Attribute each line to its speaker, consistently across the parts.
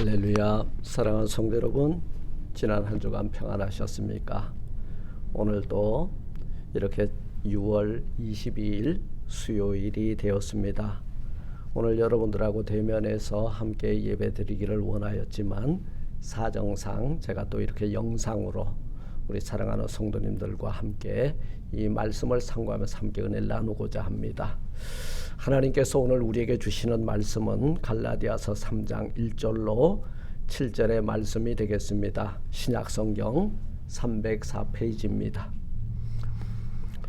Speaker 1: 할렐루야. 사랑하는 성도 여러분, 지난 한 주간 평안하셨습니까? 오늘도 이렇게 6월 22일 수요일이 되었습니다. 오늘 여러분들하고 대면해서 함께 예배드리기를 원하였지만 사정상 제가 또 이렇게 영상으로 우리 사랑하는 성도님들과 함께 이 말씀을 상고하면서 함께 은혜를 나누고자 합니다. 하나님께서 오늘 우리에게 주시는 말씀은 갈라디아서 3장 1절로 7절의 말씀이 되겠습니다. 신약성경 304페이지입니다.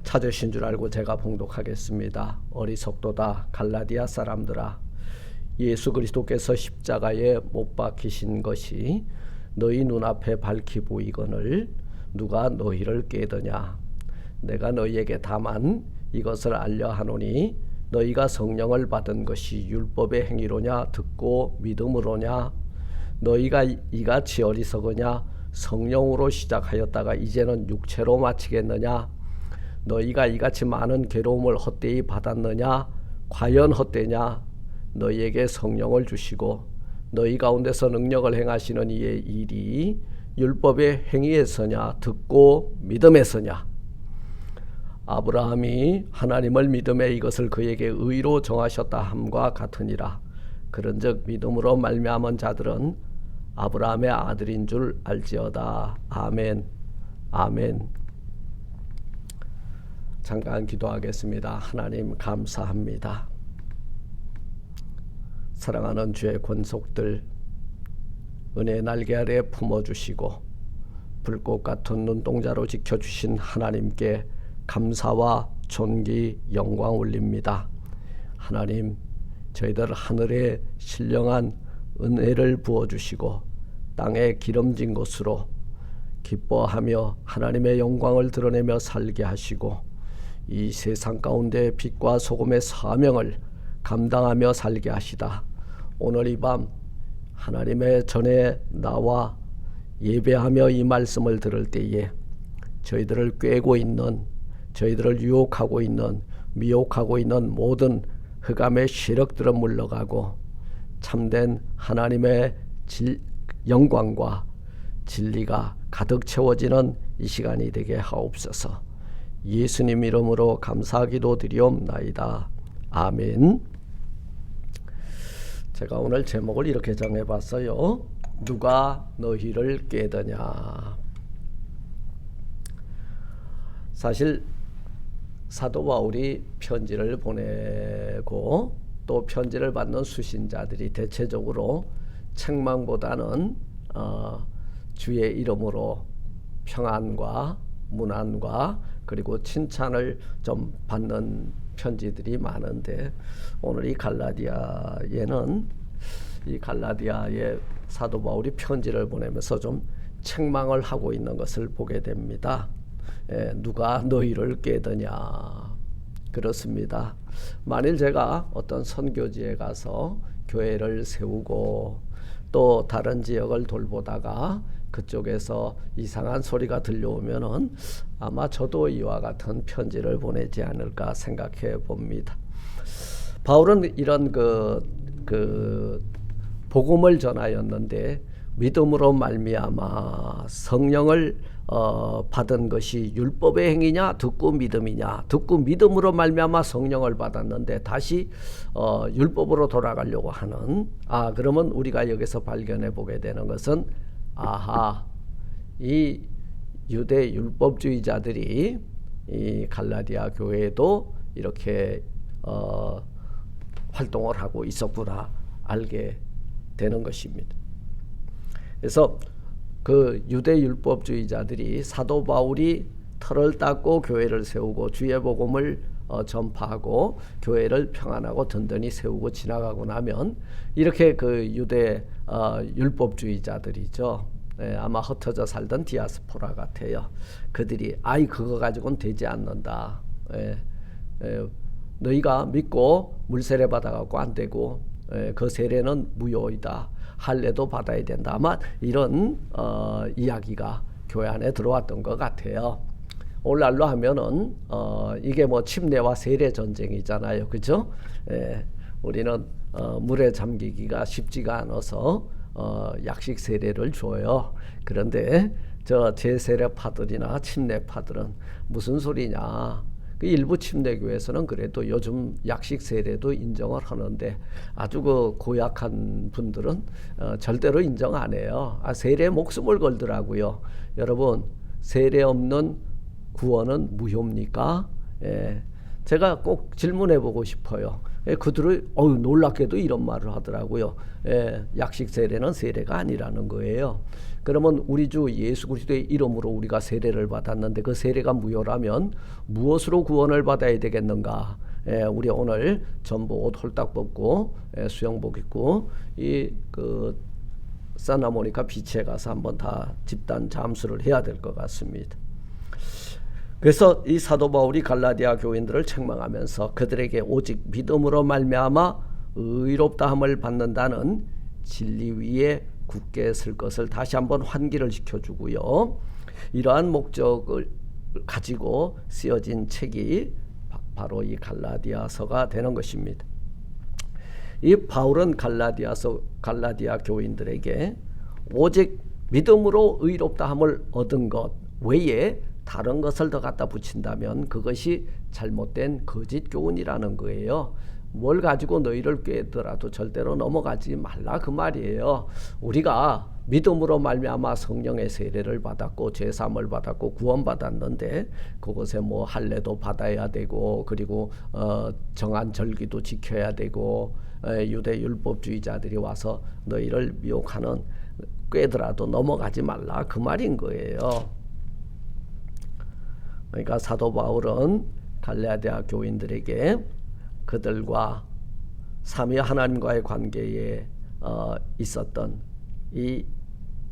Speaker 1: 찾으신 줄 알고 제가 봉독하겠습니다. 어리석도다 갈라디아 사람들아, 예수 그리스도께서 십자가에 못 박히신 것이 너희 눈앞에 밝히 보이거늘 누가 너희를 깨더냐. 내가 너희에게 다만 이것을 알려 하노니 너희가 성령을 받은 것이 율법의 행위로냐 듣고 믿음으로냐. 너희가 이같이 어리석으냐. 성령으로 시작하였다가 이제는 육체로 마치겠느냐. 너희가 이같이 많은 괴로움을 헛되이 받았느냐. 과연 헛되냐. 너희에게 성령을 주시고 너희 가운데서 능력을 행하시는 이의 일이 율법의 행위에서냐 듣고 믿음에서냐. 아브라함이 하나님을 믿음에 이것을 그에게 의로 정하셨다 함과 같으니라. 그런즉 믿음으로 말미암은 자들은 아브라함의 아들인 줄 알지어다. 아멘. 아멘. 잠깐 기도하겠습니다. 하나님 감사합니다. 사랑하는 주의 권속들 은혜의 날개 아래 품어주시고 불꽃 같은 눈동자로 지켜주신 하나님께 감사와 존귀 영광 올립니다. 하나님, 저희들 하늘에 신령한 은혜를 부어주시고 땅에 기름진 곳으로 기뻐하며 하나님의 영광을 드러내며 살게 하시고 이 세상 가운데 빛과 소금의 사명을 감당하며 살게 하시다. 오늘 이 밤 하나님의 전에 나와 예배하며 이 말씀을 들을 때에 저희들을 꾀고 있는, 저희들을 유혹하고 있는, 미혹하고 있는 모든 흑암의 세력들은 물러가고 참된 하나님의 영광과 진리가 가득 채워지는 이 시간이 되게 하옵소서. 예수님 이름으로 감사기도 드리옵나이다. 아멘. 제가 오늘 제목을 이렇게 정해봤어요. 누가 너희를 깨더냐. 사실 사도 바울이 편지를 보내고 또 편지를 받는 수신자들이 대체적으로 책망보다는 주의 이름으로 평안과 문안과 그리고 칭찬을 좀 받는 편지들이 많은데 오늘 이 갈라디아에는 이 갈라디아의 사도 바울이 편지를 보내면서 좀 책망을 하고 있는 것을 보게 됩니다. 누가 너희를 깨더냐. 그렇습니다. 만일 제가 어떤 선교지에 가서 교회를 세우고 또 다른 지역을 돌보다가 그쪽에서 이상한 소리가 들려오면은 아마 저도 이와 같은 편지를 보내지 않을까 생각해 봅니다. 바울은 이런 그 복음을 전하였는데 믿음으로 말미암아 성령을 받은 것이 율법의 행위냐 듣고 믿음이냐. 듣고 믿음으로 말미암아 성령을 받았는데 다시 율법으로 돌아가려고 하는, 그러면 우리가 여기서 발견해 보게 되는 것은 이 유대 율법주의자들이 이 갈라디아 교회에도 이렇게 활동을 하고 있었구나 알게 되는 것입니다. 그래서 그 유대 율법주의자들이 사도 바울이 털을 닦고 교회를 세우고 주의 복음을 전파하고 교회를 평안하고 든든히 세우고 지나가고 나면 이렇게 그 유대 율법주의자들이죠. 아마 흩어져 살던 디아스포라 같아요. 그들이 그거 가지고는 되지 않는다. 너희가 믿고 물세례 받아갖고 안 되고 그 세례는 무효이다. 할례도 받아야 된다. 아마 이런 이야기가 교회 안에 들어왔던 것 같아요. 오늘날로 하면은 이게 뭐 침례와 세례 전쟁이잖아요, 그죠? 우리는 물에 잠기기가 쉽지가 않아서 약식 세례를 줘요. 그런데 저 제세례파들이나 침례파들은 무슨 소리냐? 그 일부 침례교회에서는 그래도 요즘 약식 세례도 인정을 하는데 아주 그 고약한 분들은 절대로 인정 안 해요. 세례에 목숨을 걸더라고요. 여러분, 세례 없는 구원은 무효입니까? 예. 제가 꼭 질문해 보고 싶어요. 그들은 놀랍게도 이런 말을 하더라고요. 약식 세례는 세례가 아니라는 거예요. 그러면 우리 주 예수 그리스도의 이름으로 우리가 세례를 받았는데 그 세례가 무효라면 무엇으로 구원을 받아야 되겠는가? 우리 오늘 전부 옷 홀딱 벗고 수영복 입고 그 산타모니카 비치에 가서 한번 다 집단 잠수를 해야 될 것 같습니다. 그래서 이 사도 바울이 갈라디아 교인들을 책망하면서 그들에게 오직 믿음으로 말미암아 의롭다함을 받는다는 진리 위에 굳게 설 것을 다시 한번 환기를 시켜주고요. 이러한 목적을 가지고 쓰여진 책이 바로 이 갈라디아서가 되는 것입니다. 이 바울은 갈라디아 교인들에게 오직 믿음으로 의롭다함을 얻은 것 외에 다른 것을 더 갖다 붙인다면 그것이 잘못된 거짓 교훈이라는 거예요. 뭘 가지고 너희를 꾀더라도 절대로 넘어가지 말라 그 말이에요. 우리가 믿음으로 말미암아 성령의 세례를 받았고 죄사함을 받았고 구원받았는데 그것에 뭐 할례도 받아야 되고 그리고 정한 절기도 지켜야 되고 유대 율법주의자들이 와서 너희를 미혹하는 꾀더라도 넘어가지 말라 그 말인 거예요. 그러니까 사도 바울은 갈라디아 교인들에게 그들과 삼위 하나님과의 관계에 있었던 이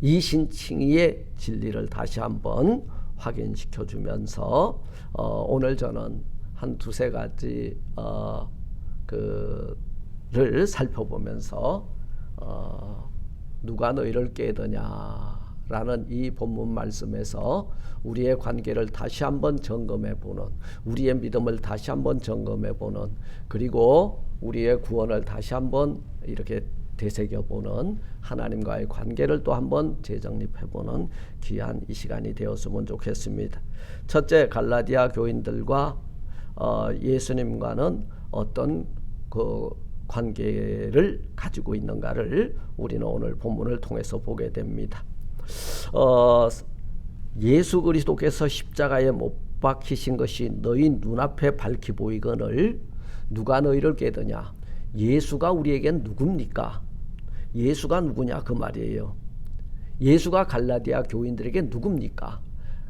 Speaker 1: 이신칭의의 진리를 다시 한번 확인시켜 주면서 오늘 저는 한 두세 가지 그를 살펴보면서 누가 너희를 깨더냐라는 이 본문 말씀에서 우리의 관계를 다시 한번 점검해 보는, 우리의 믿음을 다시 한번 점검해 보는, 그리고 우리의 구원을 다시 한번 이렇게 되새겨 보는, 하나님과의 관계를 또 한번 재정립해 보는 귀한 이 시간이 되었으면 좋겠습니다. 첫째, 갈라디아 교인들과 예수님과는 어떤 그 관계를 가지고 있는가를 우리는 오늘 본문을 통해서 보게 됩니다. 예수 그리스도께서 십자가에 못 박히신 것이 너희 눈앞에 밝히 보이거늘 누가 너희를 깨더냐? 예수가 우리에겐 누굽니까? 예수가 누구냐 그 말이에요. 예수가 갈라디아 교인들에게 누굽니까?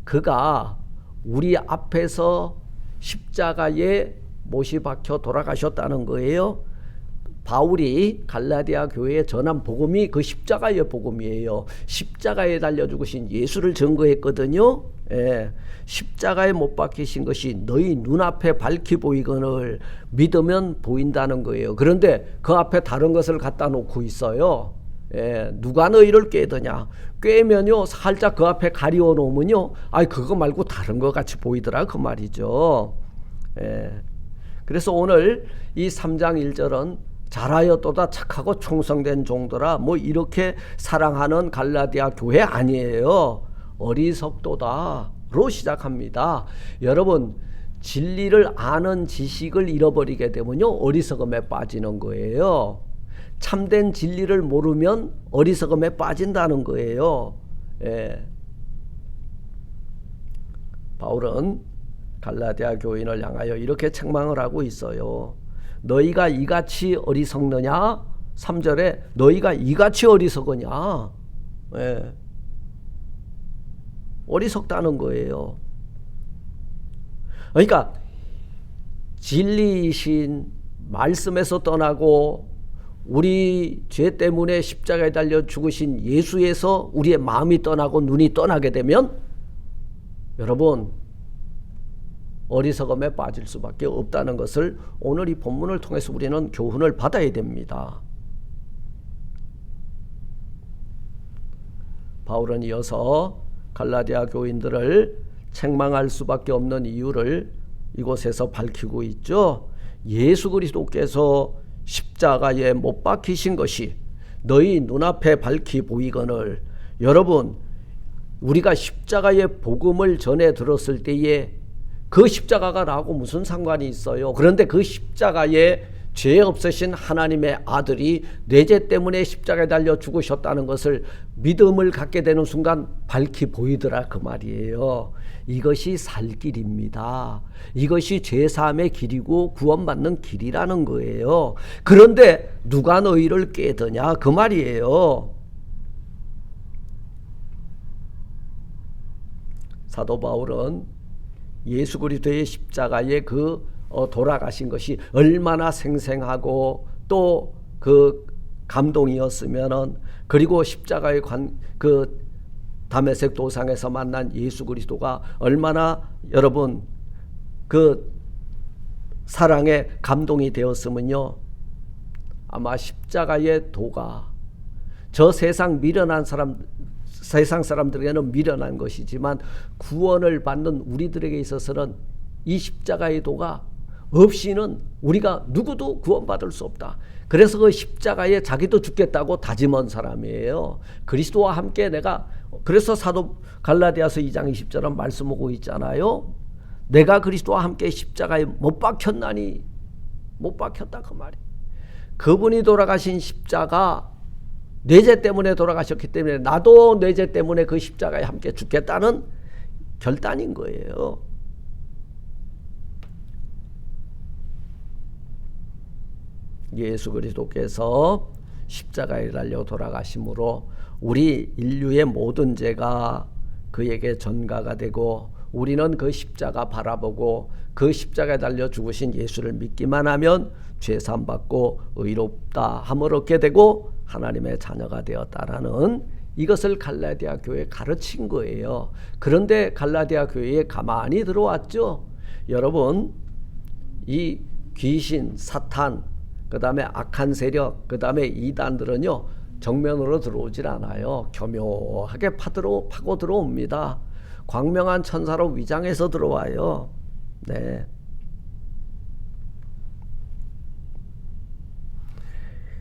Speaker 1: 그가 우리 앞에서 십자가에 못이 박혀 돌아가셨다는 거예요. 바울이 갈라디아 교회에 전한 복음이 그 십자가의 복음이에요. 십자가에 달려 죽으신 예수를 증거했거든요. 십자가에 못 박히신 것이 너희 눈앞에 밝히 보이거늘 믿으면 보인다는 거예요. 그런데 그 앞에 다른 것을 갖다 놓고 있어요. 누가 너희를 꾀더냐? 꾀면요 살짝 그 앞에 가리워 놓으면요 그거 말고 다른 것 같이 보이더라 그 말이죠. 그래서 오늘 이 3장 1절은 잘하였도다 착하고 충성된 종들아 뭐 이렇게 사랑하는 갈라디아 교회 아니에요. 어리석도다로 시작합니다. 여러분 진리를 아는 지식을 잃어버리게 되면요 어리석음에 빠지는 거예요. 참된 진리를 모르면 어리석음에 빠진다는 거예요. 바울은 갈라디아 교인을 향하여 이렇게 책망을 하고 있어요. 너희가 이같이 어리석느냐? 3절에 너희가 이같이 어리석으냐? 어리석다는 거예요. 그러니까 진리이신 말씀에서 떠나고 우리 죄 때문에 십자가에 달려 죽으신 예수에서 우리의 마음이 떠나고 눈이 떠나게 되면 여러분 어리석음에 빠질 수밖에 없다는 것을 오늘 이 본문을 통해서 우리는 교훈을 받아야 됩니다. 바울은 이어서 갈라디아 교인들을 책망할 수밖에 없는 이유를 이곳에서 밝히고 있죠. 예수 그리스도께서 십자가에 못 박히신 것이 너희 눈앞에 밝히 보이거늘. 여러분, 우리가 십자가의 복음을 전해 들었을 때에 그 십자가가 나하고 무슨 상관이 있어요? 그런데 그 십자가에 죄 없으신 하나님의 아들이 내 죄 때문에 십자가에 달려 죽으셨다는 것을 믿음을 갖게 되는 순간 밝히 보이더라 그 말이에요. 이것이 살 길입니다. 이것이 죄사함의 길이고 구원받는 길이라는 거예요. 그런데 누가 너희를 깨드냐 그 말이에요. 사도 바울은 예수 그리스도의 십자가의 돌아가신 것이 얼마나 생생하고 또 그 감동이었으면은, 그리고 십자가의 다메섹 도상에서 만난 예수 그리스도가 얼마나 여러분 그 사랑에 감동이 되었으면요, 아마 십자가의 도가 저 세상 미련한 세상 사람들에게는 미련한 것이지만 구원을 받는 우리들에게 있어서는 이 십자가의 도가 없이는 우리가 누구도 구원받을 수 없다. 그래서 그 십자가에 자기도 죽겠다고 다짐한 사람이에요. 그리스도와 함께 그래서 사도 갈라디아서 2장 20절은 말씀하고 있잖아요. 내가 그리스도와 함께 십자가에 못 박혔나니, 못 박혔다 그 말이. 그분이 돌아가신 십자가, 내 죄 때문에 돌아가셨기 때문에 나도 내 죄 때문에 그 십자가에 함께 죽겠다는 결단인 거예요. 예수 그리스도께서 십자가에 달려 돌아가심으로 우리 인류의 모든 죄가 그에게 전가가 되고, 우리는 그 십자가 바라보고 그 십자가에 달려 죽으신 예수를 믿기만 하면 죄사함 받고 의롭다 함을 얻게 되고 하나님의 자녀가 되었다라는 이것을 갈라디아 교회에 가르친 거예요. 그런데 갈라디아 교회에 가만히 들어왔죠. 여러분, 이 귀신, 사탄, 그 다음에 악한 세력, 그 다음에 이단들은요, 정면으로 들어오질 않아요. 교묘하게 파고 들어옵니다. 광명한 천사로 위장해서 들어와요. 네.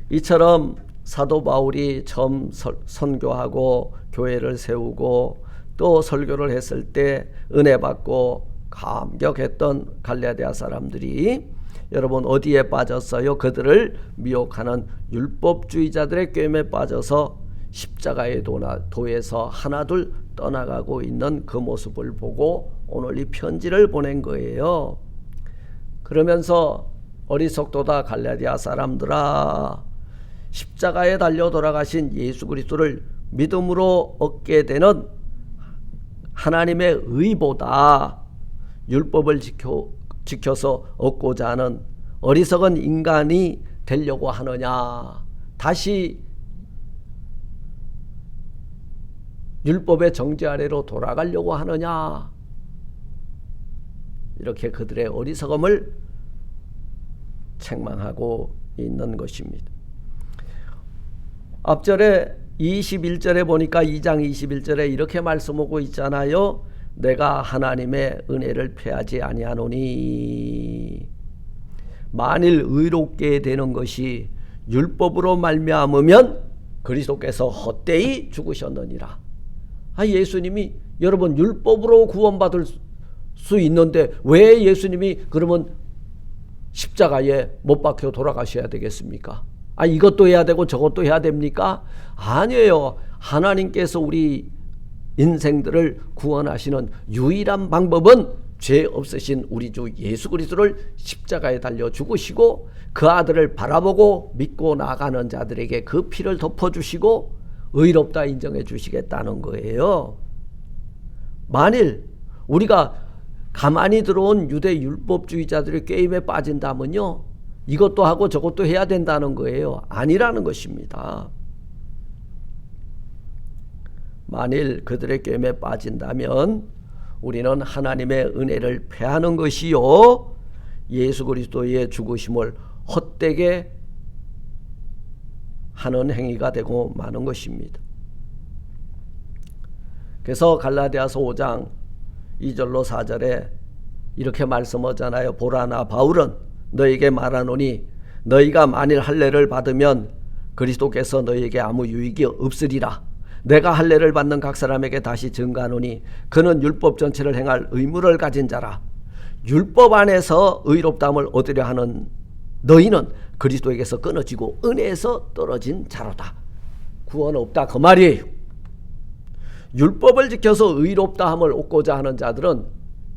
Speaker 1: 이처럼 사도 바울이 처음 선교하고 교회를 세우고 또 설교를 했을 때 은혜 받고 감격했던 갈라디아 사람들이 여러분 어디에 빠졌어요? 그들을 미혹하는 율법주의자들의 꾀임에 빠져서 십자가의 도에서 하나둘 떠나가고 있는 그 모습을 보고 오늘 이 편지를 보낸 거예요. 그러면서 어리석도다 갈라디아 사람들아, 십자가에 달려 돌아가신 예수 그리스도를 믿음으로 얻게 되는 하나님의 의보다 율법을 지켜서 얻고자 하는 어리석은 인간이 되려고 하느냐, 다시 율법의 정죄 아래로 돌아가려고 하느냐, 이렇게 그들의 어리석음을 책망하고 있는 것입니다. 앞절에 21절에 보니까 2장 21절에 이렇게 말씀하고 있잖아요. 내가 하나님의 은혜를 패하지 아니하노니, 만일 의롭게 되는 것이 율법으로 말미암으면 그리스도께서 헛되이 죽으셨느니라. 예수님이 여러분 율법으로 구원받을 수 있는데 왜 예수님이 그러면 십자가에 못 박혀 돌아가셔야 되겠습니까? 이것도 해야 되고 저것도 해야 됩니까? 아니에요. 하나님께서 우리 인생들을 구원하시는 유일한 방법은 죄 없으신 우리 주 예수 그리스도를 십자가에 달려 죽으시고 그 아들을 바라보고 믿고 나가는 자들에게 그 피를 덮어주시고 의롭다 인정해 주시겠다는 거예요. 만일 우리가 가만히 들어온 유대 율법주의자들의 게임에 빠진다면요, 이것도 하고 저것도 해야 된다는 거예요. 아니라는 것입니다. 만일 그들의 게임에 빠진다면 우리는 하나님의 은혜를 패하는 것이요, 예수 그리스도의 죽으심을 헛되게 하는 행위가 되고 마는 것입니다. 그래서 갈라디아서 5장 2절로 4절에 이렇게 말씀하잖아요. 보라, 나 바울은 너에게 말하노니 너희가 만일 할례를 받으면 그리스도께서 너희에게 아무 유익이 없으리라. 내가 할례를 받는 각 사람에게 다시 증가하노니 그는 율법 전체를 행할 의무를 가진 자라. 율법 안에서 의롭다함을 얻으려 하는 너희는 그리스도에게서 끊어지고 은혜에서 떨어진 자로다. 구원 없다 그 말이에요. 율법을 지켜서 의롭다함을 얻고자 하는 자들은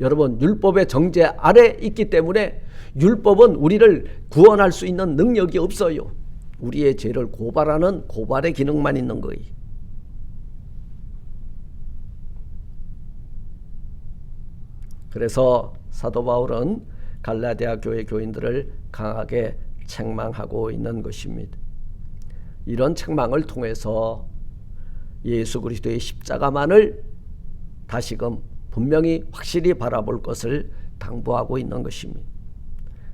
Speaker 1: 여러분 율법의 정죄 아래 있기 때문에 율법은 우리를 구원할 수 있는 능력이 없어요. 우리의 죄를 고발하는 고발의 기능만 있는 거예요. 그래서 사도 바울은 갈라디아 교회 교인들을 강하게 책망하고 있는 것입니다. 이런 책망을 통해서 예수 그리스도의 십자가만을 다시금 분명히 확실히 바라볼 것을 당부하고 있는 것입니다.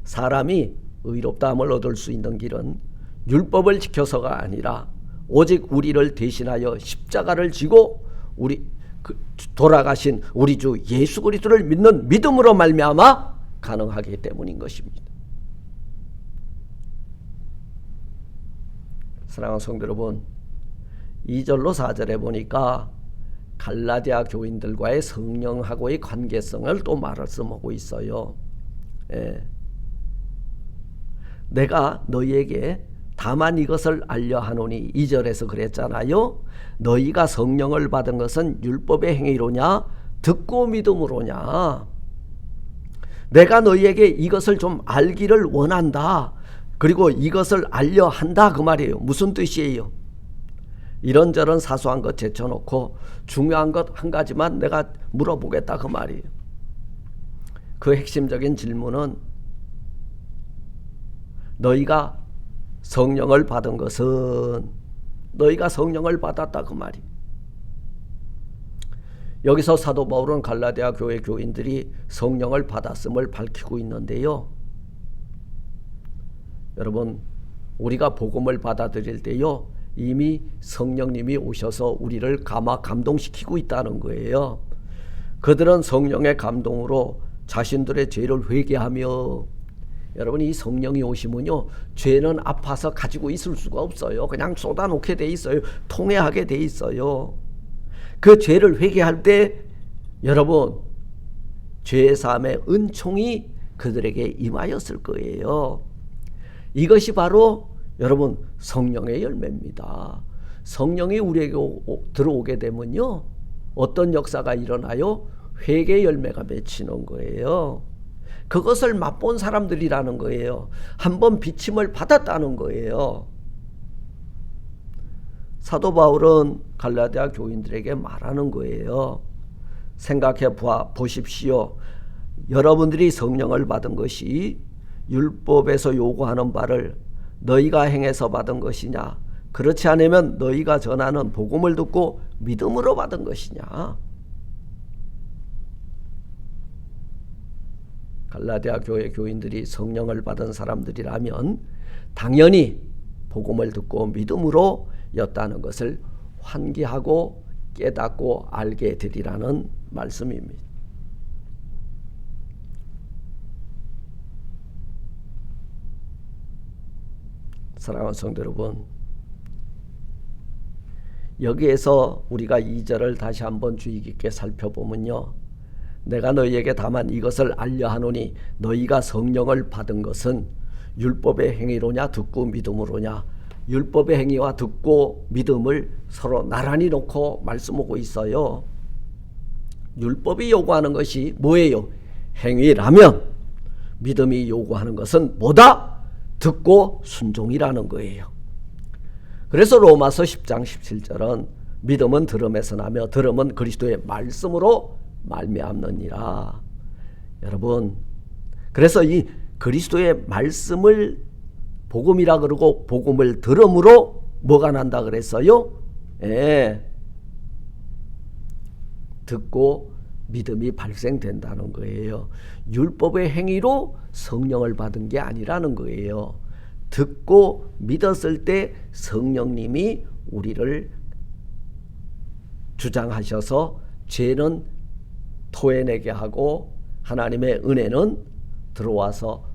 Speaker 1: 사람이 의롭다함을 얻을 수 있는 길은 율법을 지켜서가 아니라 오직 우리를 대신하여 십자가를 지고 돌아가신 우리 주 예수 그리스도를 믿는 믿음으로 말미암아 가능하기 때문인 것입니다. 사랑하는 성도 여러분, 2절로 4절에 보니까 갈라디아 교인들과의 성령하고의 관계성을 또 말씀하고 있어요. 내가 너희에게 다만 이것을 알려 하노니 2절에서 그랬잖아요. 너희가 성령을 받은 것은 율법의 행위로냐 듣고 믿음으로냐. 내가 너희에게 이것을 좀 알기를 원한다. 그리고 이것을 알려 한다 그 말이에요. 무슨 뜻이에요? 이런저런 사소한 것 제쳐놓고 중요한 것 한 가지만 내가 물어보겠다 그 말이에요. 그 핵심적인 질문은 너희가 성령을 받은 것은 너희가 성령을 받았다 그 말이에요. 여기서 사도 바울은 갈라디아 교회 교인들이 성령을 받았음을 밝히고 있는데요. 여러분 우리가 복음을 받아들일 때요 이미 성령님이 오셔서 우리를 감동시키고 있다는 거예요. 그들은 성령의 감동으로 자신들의 죄를 회개하며, 여러분 이 성령이 오시면요 죄는 아파서 가지고 있을 수가 없어요. 그냥 쏟아놓게 돼 있어요. 통회하게 돼 있어요. 그 죄를 회개할 때 여러분 죄사함의 은총이 그들에게 임하였을 거예요. 이것이 바로 여러분 성령의 열매입니다. 성령이 우리에게 들어오게 되면요 어떤 역사가 일어나요? 회개 열매가 맺히는 거예요. 그것을 맛본 사람들이라는 거예요. 한번 비침을 받았다는 거예요. 사도 바울은 갈라디아 교인들에게 말하는 거예요. 생각해 보십시오. 여러분들이 성령을 받은 것이 율법에서 요구하는 바를 너희가 행해서 받은 것이냐, 그렇지 않으면 너희가 전하는 복음을 듣고 믿음으로 받은 것이냐. 갈라디아 교회 교인들이 성령을 받은 사람들이라면 당연히 복음을 듣고 믿음으로 였다는 것을 환기하고 깨닫고 알게 되리라는 말씀입니다. 사랑하는 성도 여러분, 여기에서 우리가 2절을 다시 한번 주의 깊게 살펴보면요, 내가 너희에게 다만 이것을 알려 하노니 너희가 성령을 받은 것은 율법의 행위로냐 듣고 믿음으로냐. 율법의 행위와 듣고 믿음을 서로 나란히 놓고 말씀하고 있어요. 율법이 요구하는 것이 뭐예요? 행위라면 믿음이 요구하는 것은 뭐다? 듣고 순종이라는 거예요. 그래서 로마서 10장 17절은 믿음은 들음에서 나며 들음은 그리스도의 말씀으로 말미암느니라. 여러분, 그래서 이 그리스도의 말씀을 복음이라 그러고 복음을 들음으로 뭐가 난다 그랬어요? 듣고 믿음이 발생된다는 거예요. 율법의 행위로 성령을 받은 게 아니라는 거예요. 듣고 믿었을 때 성령님이 우리를 주장하셔서 죄는 토해내게 하고 하나님의 은혜는 들어와서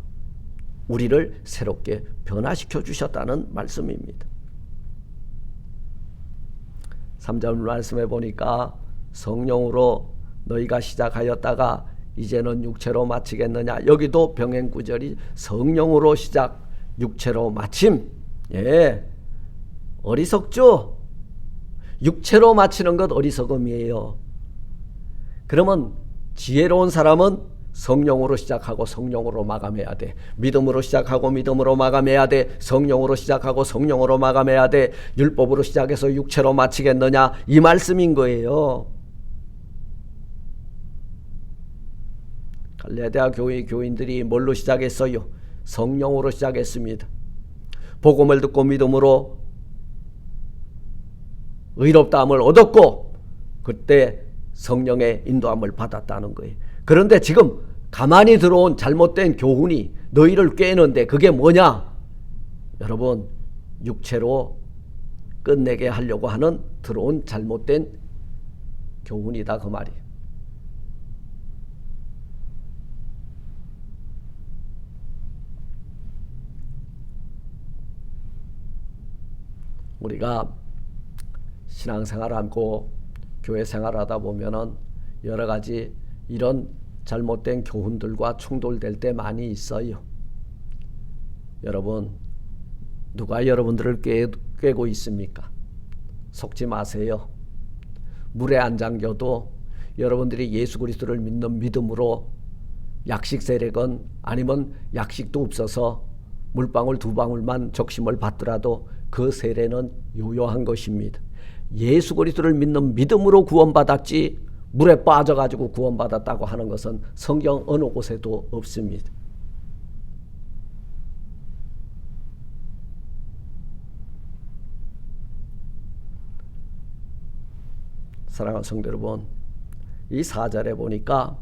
Speaker 1: 우리를 새롭게 변화시켜 주셨다는 말씀입니다. 3절 말씀해 보니까 성령으로 너희가 시작하였다가 이제는 육체로 마치겠느냐. 여기도 병행 구절이 성령으로 시작, 육체로 마침. 예, 어리석죠. 육체로 마치는 것 어리석음이에요. 그러면 지혜로운 사람은 성령으로 시작하고 성령으로 마감해야 돼. 믿음으로 시작하고 믿음으로 마감해야 돼. 성령으로 시작하고 성령으로 마감해야 돼. 율법으로 시작해서 육체로 마치겠느냐, 이 말씀인 거예요. 갈라디아 교회 교인들이 뭘로 시작했어요? 성령으로 시작했습니다. 복음을 듣고 믿음으로 의롭다함을 얻었고 그때 성령의 인도함을 받았다는 거예요. 그런데 지금 가만히 들어온 잘못된 교훈이 너희를 꾀는데 그게 뭐냐? 여러분, 육체로 끝내게 하려고 하는 들어온 잘못된 교훈이다, 그 말이에요. 우리가 신앙생활하고 교회 생활하다 보면은 여러 가지 이런 잘못된 교훈들과 충돌될 때 많이 있어요. 여러분, 누가 여러분들을 꿰고 있습니까? 속지 마세요. 물에 안 잠겨도 여러분들이 예수 그리스도를 믿는 믿음으로 약식 세례건 아니면 약식도 없어서 물방울 2방울만 적심을 받더라도 그 세례는 유효한 것입니다. 예수 그리스도를 믿는 믿음으로 구원받았지 물에 빠져가지고 구원받았다고 하는 것은 성경 어느 곳에도 없습니다. 사랑하는 성도 여러분, 이 4절에 보니까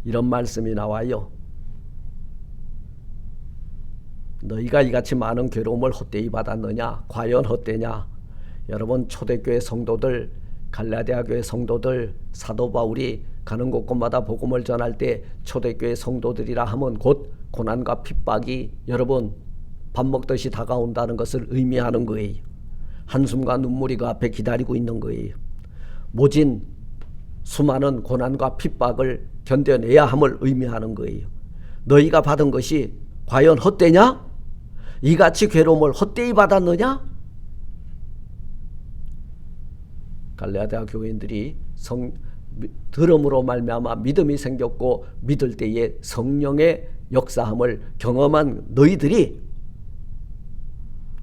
Speaker 1: 이런 말씀이 나와요. 너희가 이같이 많은 괴로움을 헛되이 받았느냐? 과연 헛되냐? 여러분, 초대교회 성도들, 갈라디아 교회 성도들, 사도 바울이 가는 곳곳마다 복음을 전할 때 초대교회 성도들이라 하면 곧 고난과 핍박이 여러분 밥 먹듯이 다가온다는 것을 의미하는 거예요. 한숨과 눈물이 그 앞에 기다리고 있는 거예요. 모진 수많은 고난과 핍박을 견뎌내야 함을 의미하는 거예요. 너희가 받은 것이 과연 헛되냐? 이같이 괴로움을 헛되이 받았느냐? 갈라디아 교인들이 들음으로 말미암아 믿음이 생겼고 믿을 때에 성령의 역사함을 경험한 너희들이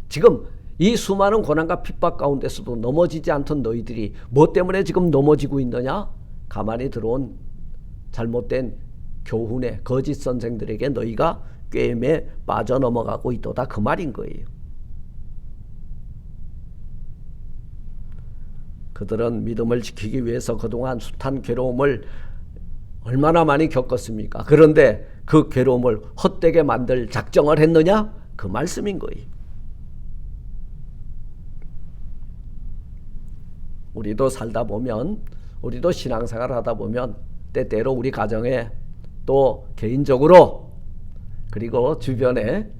Speaker 1: 지금 이 수많은 고난과 핍박 가운데서도 넘어지지 않던 너희들이 뭐 때문에 지금 넘어지고 있느냐? 가만히 들어온 잘못된 교훈의 거짓 선생들에게 너희가 꾀임에 빠져 넘어가고 있도다, 그 말인 거예요. 그들은 믿음을 지키기 위해서 그동안 숱한 괴로움을 얼마나 많이 겪었습니까? 그런데 그 괴로움을 헛되게 만들 작정을 했느냐? 그 말씀인 거예요. 우리도 살다 보면, 우리도 신앙생활 하다 보면 때때로 우리 가정에 또 개인적으로 그리고 주변에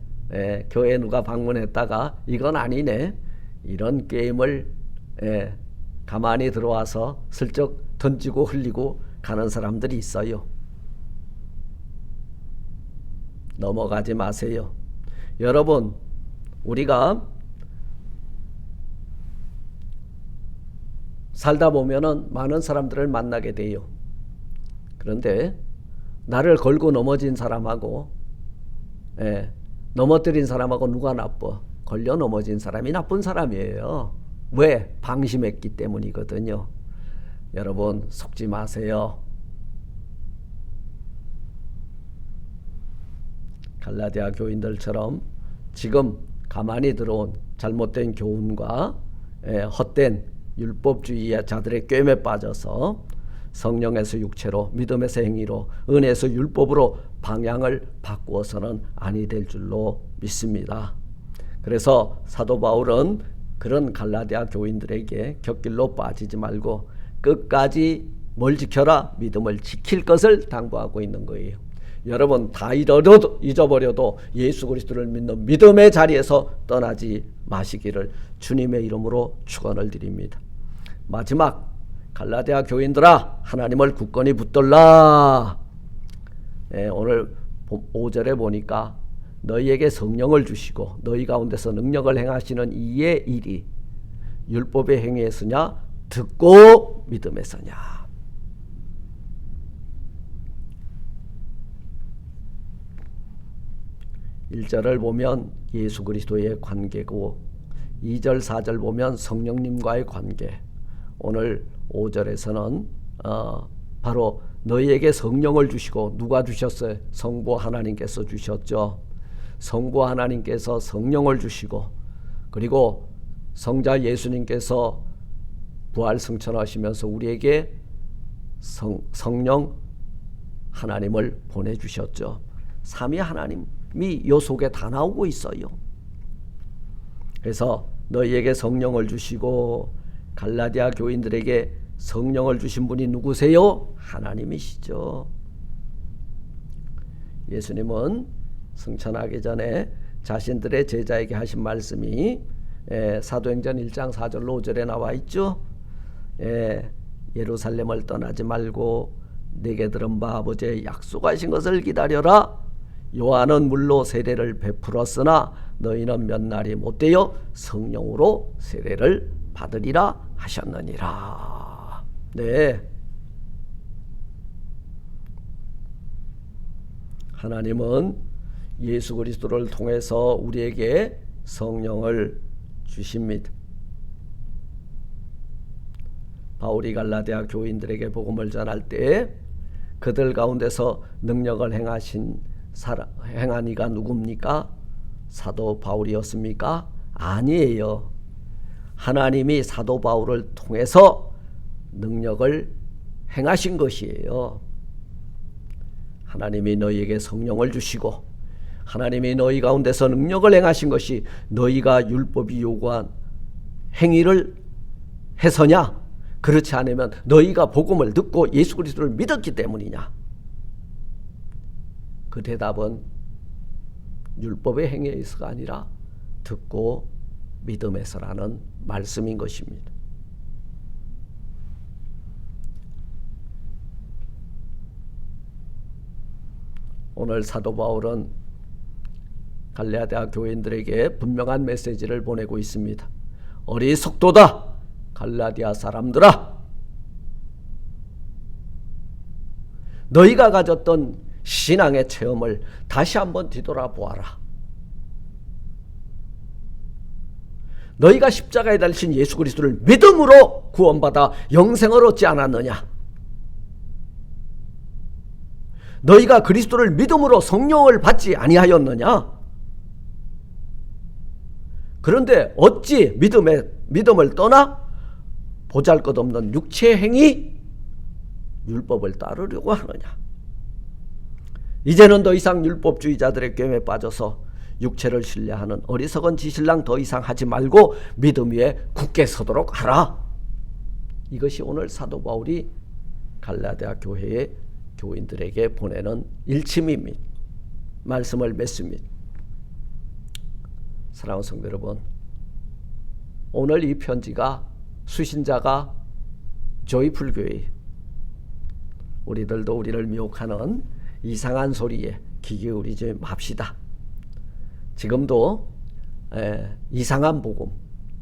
Speaker 1: 교회 누가 방문했다가 이건 아니네, 이런 게임을 가만히 들어와서 슬쩍 던지고 흘리고 가는 사람들이 있어요. 넘어가지 마세요. 여러분, 우리가 살다 보면은 많은 사람들을 만나게 돼요. 그런데 나를 걸고 넘어진 사람하고 넘어뜨린 사람하고 누가 나빠? 걸려 넘어진 사람이 나쁜 사람이에요. 왜? 방심했기 때문이거든요. 여러분, 속지 마세요. 갈라디아 교인들처럼 지금 가만히 들어온 잘못된 교훈과 헛된 율법주의 자들의 꿰매 빠져서 성령에서 육체로, 믿음에서 행위로, 은혜에서 율법으로 방향을 바꾸어서는 아니 될 줄로 믿습니다. 그래서 사도 바울은 그런 갈라디아 교인들에게 곁길로 빠지지 말고 끝까지 뭘 지켜라? 믿음을 지킬 것을 당부하고 있는 거예요. 여러분, 다 잊어버려도 예수 그리스도를 믿는 믿음의 자리에서 떠나지 마시기를 주님의 이름으로 축원을 드립니다. 마지막 갈라디아 교인들아 하나님을 굳건히 붙들라. 오늘 5절에 보니까 너희에게 성령을 주시고 너희 가운데서 능력을 행하시는 이의 일이 율법의 행위에서냐 듣고 믿음에서냐. 1절을 보면 예수 그리스도의 관계고 2절 4절 보면 성령님과의 관계. 오늘 5절에서는 바로 너희에게 성령을 주시고 누가 주셨어요? 성부 하나님께서 주셨죠. 성부 하나님께서 성령을 주시고 그리고 성자 예수님께서 부활 승천하시면서 우리에게 성령 하나님을 보내주셨죠. 삼위 하나님이 요 속에 다 나오고 있어요. 그래서 너희에게 성령을 주시고 갈라디아 교인들에게 성령을 주신 분이 누구세요? 하나님이시죠. 예수님은 승천하기 전에 자신들의 제자에게 하신 말씀이 사도행전 1장 4절로 5절에 나와 있죠. 예루살렘을 떠나지 말고 내게 들은 바 아버지의 약속하신 것을 기다려라. 요한은 물로 세례를 베풀었으나 너희는 몇 날이 못되어 성령으로 세례를 받으리라 하셨느니라. 네. 하나님은 예수 그리스도를 통해서 우리에게 성령을 주십니다. 바울이 갈라디아 교인들에게 복음을 전할 때 그들 가운데서 능력을 행한 이가 누굽니까? 사도 바울이었습니까? 아니에요. 하나님이 사도 바울을 통해서 능력을 행하신 것이에요. 하나님이 너희에게 성령을 주시고 하나님이 너희 가운데서 능력을 행하신 것이 너희가 율법이 요구한 행위를 해서냐? 그렇지 않으면 너희가 복음을 듣고 예수 그리스도를 믿었기 때문이냐? 그 대답은 율법의 행위에서가 아니라 듣고 믿음에서라는 말씀인 것입니다. 오늘 사도 바울은 갈라디아 교인들에게 분명한 메시지를 보내고 있습니다. 어리석도다 갈라디아 사람들아, 너희가 가졌던 신앙의 체험을 다시 한번 뒤돌아보아라. 너희가 십자가에 달리신 예수 그리스도를 믿음으로 구원받아 영생을 얻지 않았느냐? 너희가 그리스도를 믿음으로 성령을 받지 아니하였느냐? 그런데 어찌 믿음을 떠나 보잘것없는 육체의 행위 율법을 따르려고 하느냐? 이제는 더 이상 율법주의자들의 꿰매 빠져서 육체를 신뢰하는 어리석은 지신랑 더 이상 하지 말고 믿음 위에 굳게 서도록 하라. 이것이 오늘 사도 바울이 갈라디아 교회의 교인들에게 보내는 일침입니다. 말씀을 맺습니다. 사랑하는 성도 여러분, 오늘 이 편지가 수신자가 조이풀 교회, 우리들도 우리를 미혹하는 이상한 소리에 귀 기울이지 맙시다. 지금도 이상한 복음,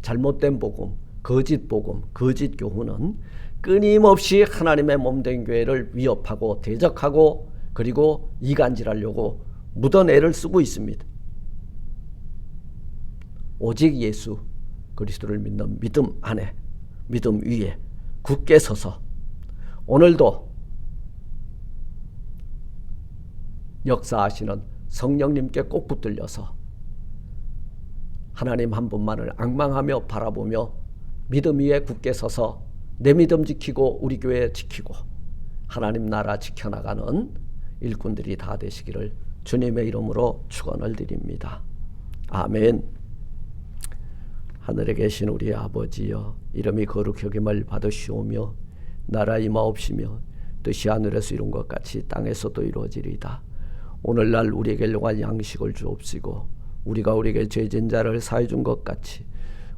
Speaker 1: 잘못된 복음, 거짓 복음, 거짓 교훈은 끊임없이 하나님의 몸된 교회를 위협하고 대적하고 그리고 이간질하려고 무던 애를 쓰고 있습니다. 오직 예수 그리스도를 믿는 믿음 안에, 믿음 위에 굳게 서서 오늘도 역사하시는 성령님께 꼭 붙들려서 하나님 한 분만을 앙망하며 바라보며 믿음 위에 굳게 서서 내 믿음 지키고 우리 교회 지키고 하나님 나라 지켜나가는 일꾼들이 다 되시기를 주님의 이름으로 축원을 드립니다. 아멘. 하늘에 계신 우리 아버지여, 이름이 거룩히 여김을 받으시오며 나라 임하옵시며 뜻이 하늘에서 이룬 것 같이 땅에서도 이루어지리이다. 오늘날 우리에게 일용할 양식을 주옵시고 우리가 우리에게 죄진 자를 사해 준 것 같이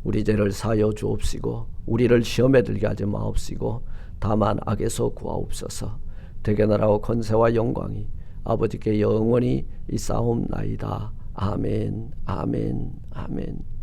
Speaker 1: 우리 죄를 사하여 주옵시고 우리를 시험에 들게 하지 마옵시고 다만 악에서 구하옵소서. 대개 나라와 권세와 영광이 아버지께 영원히 있사옵나이다. 아멘, 아멘, 아멘.